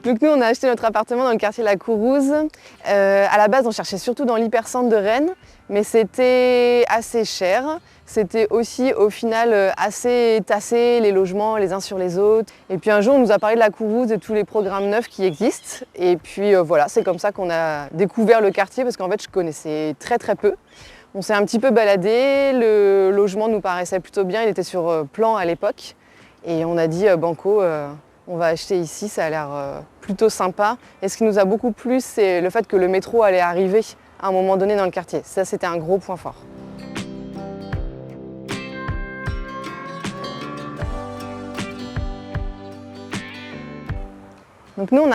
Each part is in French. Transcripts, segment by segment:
Donc nous, on a acheté notre appartement dans le quartier La Courrouze. À la base, on cherchait surtout dans l'hypercentre de Rennes, mais c'était assez cher. C'était aussi au final assez tassé, les logements les uns sur les autres. Et puis un jour, on nous a parlé de La Courrouze et tous les programmes neufs qui existent. Et puis voilà, c'est comme ça qu'on a découvert le quartier, parce qu'en fait, je connaissais très peu. On s'est un petit peu baladé, le logement nous paraissait plutôt bien, il était sur plan à l'époque. Et on a dit banco, on va acheter ici, ça a l'air plutôt sympa. Et ce qui nous a beaucoup plu, c'est le fait que le métro allait arriver à un moment donné dans le quartier. Ça, c'était un gros point fort. Donc nous, on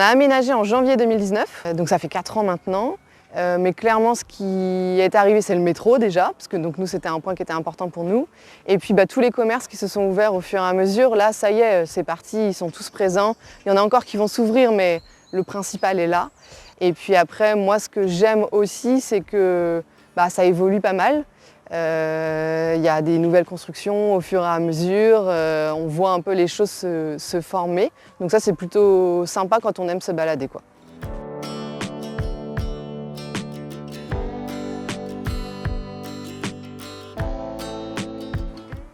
a aménagé en janvier 2019, donc ça fait 4 ans maintenant. Mais clairement, ce qui est arrivé, c'est le métro déjà, parce que donc, nous, c'était un point qui était important pour nous. Et puis tous les commerces qui se sont ouverts au fur et à mesure, là, ça y est, c'est parti, ils sont tous présents. Il y en a encore qui vont s'ouvrir, mais le principal est là. Et puis après, moi, ce que j'aime aussi, c'est que ça évolue pas mal. Il y a des nouvelles constructions au fur et à mesure, on voit un peu les choses se former. Donc ça, c'est plutôt sympa quand on aime se balader, quoi.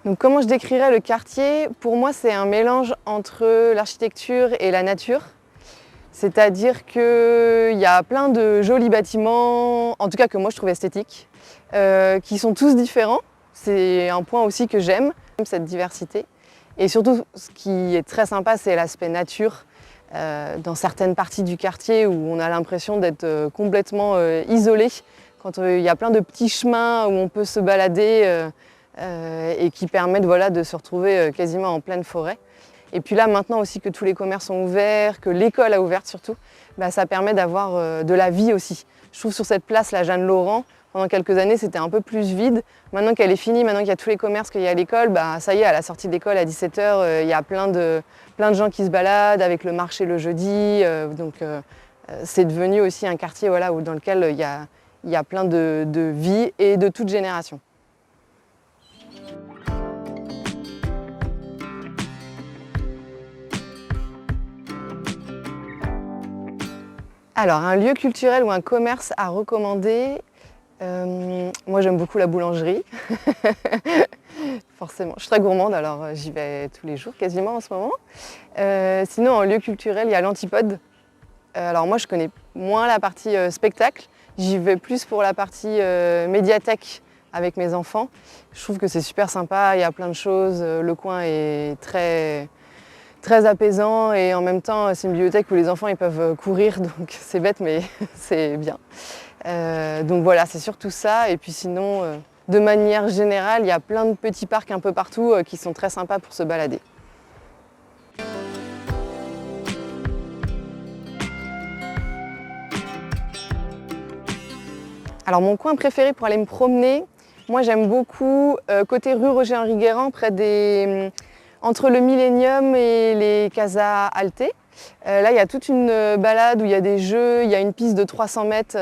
Donc comment je décrirais le quartier? Pour moi, c'est un mélange entre l'architecture et la nature. C'est-à-dire qu'il y a plein de jolis bâtiments, en tout cas que moi je trouve esthétiques, qui sont tous différents. C'est un point aussi que j'aime, cette diversité. Et surtout, ce qui est très sympa, c'est l'aspect nature. Dans certaines parties du quartier où on a l'impression d'être complètement isolé, quand il y a plein de petits chemins où on peut se balader et qui permettent de se retrouver quasiment en pleine forêt. Et puis là, maintenant aussi que tous les commerces sont ouverts, que l'école a ouvert surtout, ça permet d'avoir de la vie aussi. Je trouve sur cette place, la Jeanne-Laurent, pendant quelques années, c'était un peu plus vide. Maintenant qu'elle est finie, maintenant qu'il y a tous les commerces, qu'il y a l'école, ça y est, à la sortie de l'école, à 17h, il y a plein de gens qui se baladent avec le marché le jeudi. Donc c'est devenu aussi un quartier dans lequel il y a plein de vie et de toute génération. Alors, un lieu culturel ou un commerce à recommander, moi j'aime beaucoup la boulangerie. Forcément, je suis très gourmande, alors j'y vais tous les jours quasiment en ce moment. Sinon, en lieu culturel, il y a l'Antipode. Alors moi je connais moins la partie spectacle, j'y vais plus pour la partie médiathèque avec mes enfants. Je trouve que c'est super sympa, il y a plein de choses, le coin est très apaisant et en même temps c'est une bibliothèque où les enfants ils peuvent courir, donc c'est bête mais c'est bien. Donc voilà, c'est surtout ça. Et puis sinon, de manière générale, il y a plein de petits parcs un peu partout qui sont très sympas pour se balader. Alors mon coin préféré pour aller me promener, moi j'aime beaucoup côté rue Roger-Henri Guérand, entre le Millennium et les Casas Alté. Là, il y a toute une balade où il y a des jeux, il y a une piste de 300 mètres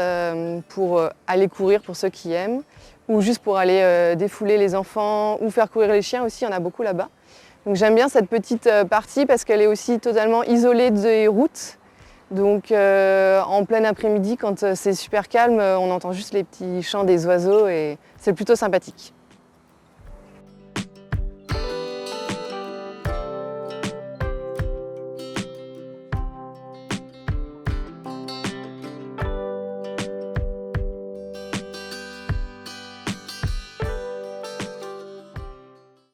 pour aller courir pour ceux qui aiment, ou juste pour aller défouler les enfants ou faire courir les chiens aussi, il y en a beaucoup là-bas. Donc j'aime bien cette petite partie parce qu'elle est aussi totalement isolée des routes. Donc en plein après-midi, quand c'est super calme, on entend juste les petits chants des oiseaux et c'est plutôt sympathique.